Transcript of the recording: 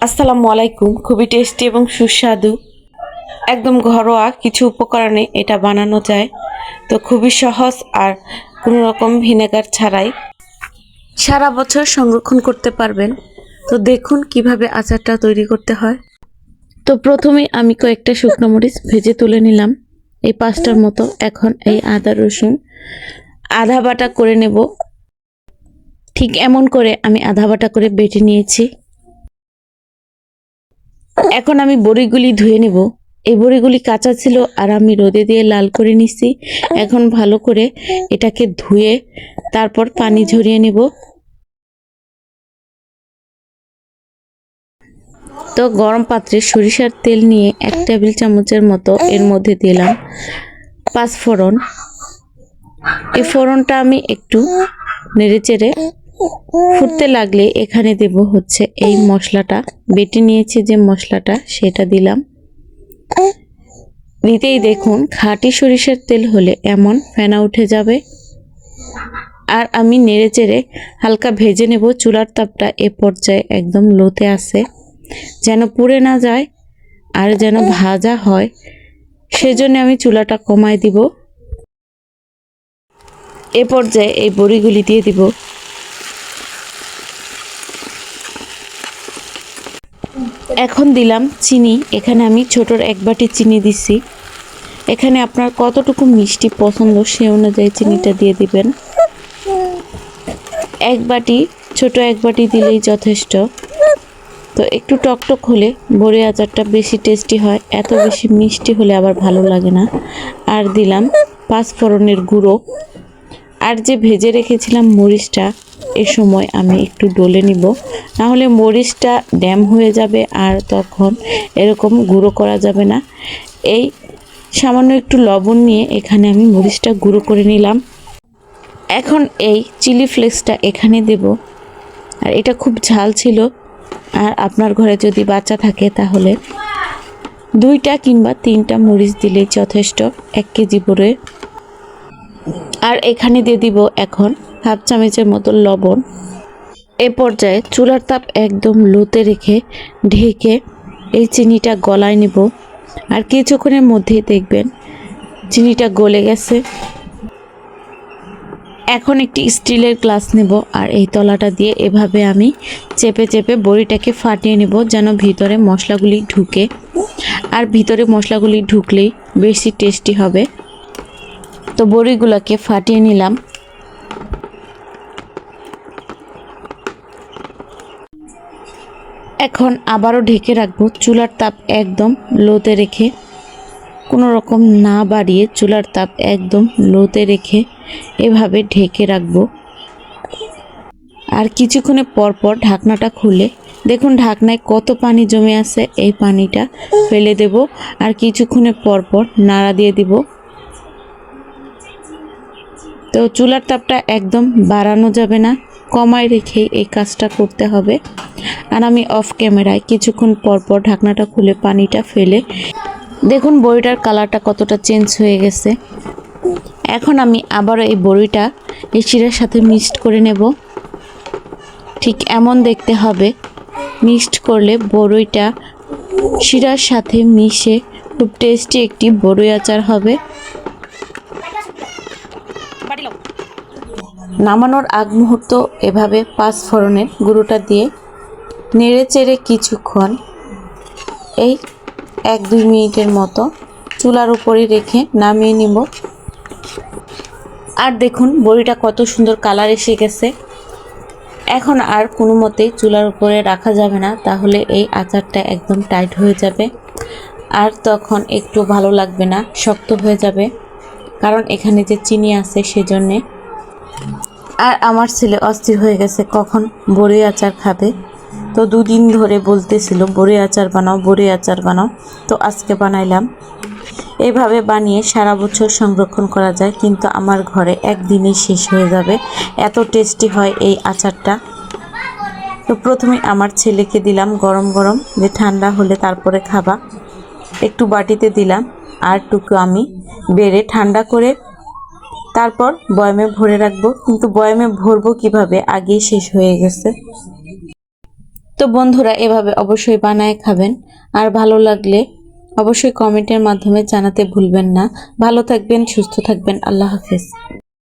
আসসালামু আলাইকুম। খুবই টেস্টি এবং সুস্বাদু, একদম ঘরোয়া কিছু উপকরণে এটা বানানো যায়। তো খুবই সহজ আর কোনো রকম ভিনেগার ছাড়াই সারা বছর সংরক্ষণ করতে পারবেন। তো দেখুন কিভাবে আচারটা তৈরি করতে হয়। তো প্রথমে আমি কয়েকটা শুকনো মরিচ ভেজে তুলে নিলাম, এই 5টার মতো। এখন এই আদা রসুন আধা বাটা করে নেব। ঠিক এমন করে আমি আধা বাটা করে বেটে নিয়েছি। এখন আমি বড়িগুলি ধুয়ে নেব। এই বড়িগুলি কাঁচা ছিল আর আমি রোদে দিয়ে লাল করে নিছি। এখন ভালো করে এটাকে ধুয়ে তারপর পানি ঝরিয়ে নেব। তো গরম পাত্রে সরিষার তেল নিয়ে 1 টেবিল চামচের মতো এর মধ্যে দিলাম 5 ফোড়ন। এই ফোড়নটা আমি একটু নেড়েচেড়ে ফুটতে লাগলে এখানে দেব হচ্ছে এই মশলাটা, বেটে নিয়েছি যে মশলাটা সেটা দিলাম। দিতেই দেখুন খাঁটি সরিষার তেল হলে এমন ফেনা উঠে যাবে। আর আমি নেড়েচেড়ে হালকা ভেজে নেব। চুলার তাপটা এ পর্যায়ে একদম লোতে আছে, যেন পুড়ে না যায় আর যেন ভাজা হয়, সেজন্য আমি চুলাটা কমায় দিব। এ পর্যায়ে এই বড়িগুলি দিয়ে দিব। এখন দিলাম চিনি। এখানে আমি ছোটোর 1 বাটি চিনি দিছি। এখানে আপনার কতটুকু মিষ্টি পছন্দ সে অনুযায়ী চিনিটা দিয়ে দিবেন। 1 বাটি, ছোট 1 বাটি দিলেই যথেষ্ট। তো একটু টকটক হলে বড়ি আচারটা বেশি টেস্টি হয়, এত বেশি মিষ্টি হলে আবার ভালো লাগে না। আর দিলাম 5 ফোড়নের গুঁড়ো। আর যে ভেজে রেখেছিলাম মরিচটা, এ সময় আমি একটু ডলে নিব, না হলে মরিচটা ড্যাম হয়ে যাবে আর তখন এরকম গুঁড়ো করা যাবে না। এই সামান্য একটু লবণ নিয়ে এখানে আমি মরিচটা গুঁড়ো করে নিলাম। এখন এই চিলি ফ্লেক্সটা এখানে দেব। আর এটা খুব ঝাল ছিল, আর আপনার ঘরে যদি বাচ্চা থাকে তাহলে 2টা কিংবা 3টা মরিচ দিলেই যথেষ্ট 1 কেজি ভরে। আর এখানে দিয়ে দিব এখন হাফ চামচের মতো লবণ। এ পর্যায়ে চুলার তাপ একদম লোতে রেখে ঢেকে এই চিনিটা গলায় নেব। আর কিছুক্ষণের মধ্যেই দেখবেন চিনিটা গলে গেছে। এখন একটি স্টিলের গ্লাস নেব আর এই তলাটা দিয়ে এভাবে আমি চেপে চেপে বড়িটাকে ফাটিয়ে নেব, যেন ভিতরে মশলাগুলি ঢুকে। আর ভিতরে মশলাগুলি ঢুকলেই বেশি টেস্টি হবে। তো বড়িগুলোকে ফাটিয়ে নিলাম। এখন আবারও ঢেকে রাখবো, চুলার তাপ একদম লোতে রেখে, কোনো রকম না বাড়িয়ে চুলার তাপ একদম লোতে রেখে এভাবে ঢেকে রাখবো। আর কিছুক্ষণে পরপর ঢাকনাটা খুলে দেখুন ঢাকনায় কত পানি জমে আছে, এই পানিটা ফেলে দেব। আর কিছুক্ষণে পরপর নাড়া দিয়ে দিব। তো চুলার তাপটা একদম বাড়ানো যাবে না, কমায় রেখে এই কাজটা করতে হবে। আর আমি অফ ক্যামেরায় কিছুক্ষণ পরপর ঢাকনাটা খুলে পানিটা ফেলে দেখুন বড়িটার কালারটা কতটা চেঞ্জ হয়ে গেছে। এখন আমি আবারও এই বড়িটা এই শিরার সাথে মিক্সড করে নেব। ঠিক এমন দেখতে হবে। মিক্সড করলে বড়িটা শিরার সাথে মিশে খুব টেস্টি একটি বড়ি আচার হবে। নামানোর আগ মুহূর্ত এভাবে 5 ফোড়নের গুঁড়োটা দিয়ে নেড়ে চেড়ে কিছুক্ষণ এই 1-2 মিনিটের মতো চুলার উপরে রেখে নামিয়ে নিব। আর দেখুন বড়িটা কত সুন্দর কালার এসে গেছে। এখন আর কোনো মতেই চুলার উপরে রাখা যাবে না, তাহলে এই আচারটা একদম টাইট হয়ে যাবে আর তখন একটু ভালো লাগবে না, শক্ত হয়ে যাবে, কারণ এখানে যে চিনি আছে সেজন্যে। আর আমার ছেলে অস্থির হয়ে গেছে কখন বড়ি আচার খাবে। তো 2 দিন ধরে বলতেছিল বড়ি আচার বানাও, বড়ি আচার বানাও। তো আজকে বানাইলাম। এভাবে বানিয়ে সারা বছর সংরক্ষণ করা যায়, কিন্তু আমার ঘরে একদিনেই শেষ হয়ে যাবে, এত টেস্টি হয় এই আচারটা। তো প্রথমে আমার ছেলেকে দিলাম গরম গরম, যে ঠান্ডা হলে তারপরে খাবা। একটু বাটিতে দিলাম আর টুকু আমি বেড়ে ঠান্ডা করে তারপর বয়ামে ভরে রাখবো। কিন্তু বয়ামে ভরবো কিভাবে, আগেই শেষ হয়ে গেছে। তো বন্ধুরা এভাবে অবশ্যই বানায় খাবেন, আর ভালো লাগলে অবশ্যই কমেন্টের মাধ্যমে জানাতে ভুলবেন না। ভালো থাকবেন, সুস্থ থাকবেন, আল্লাহ হাফেজ।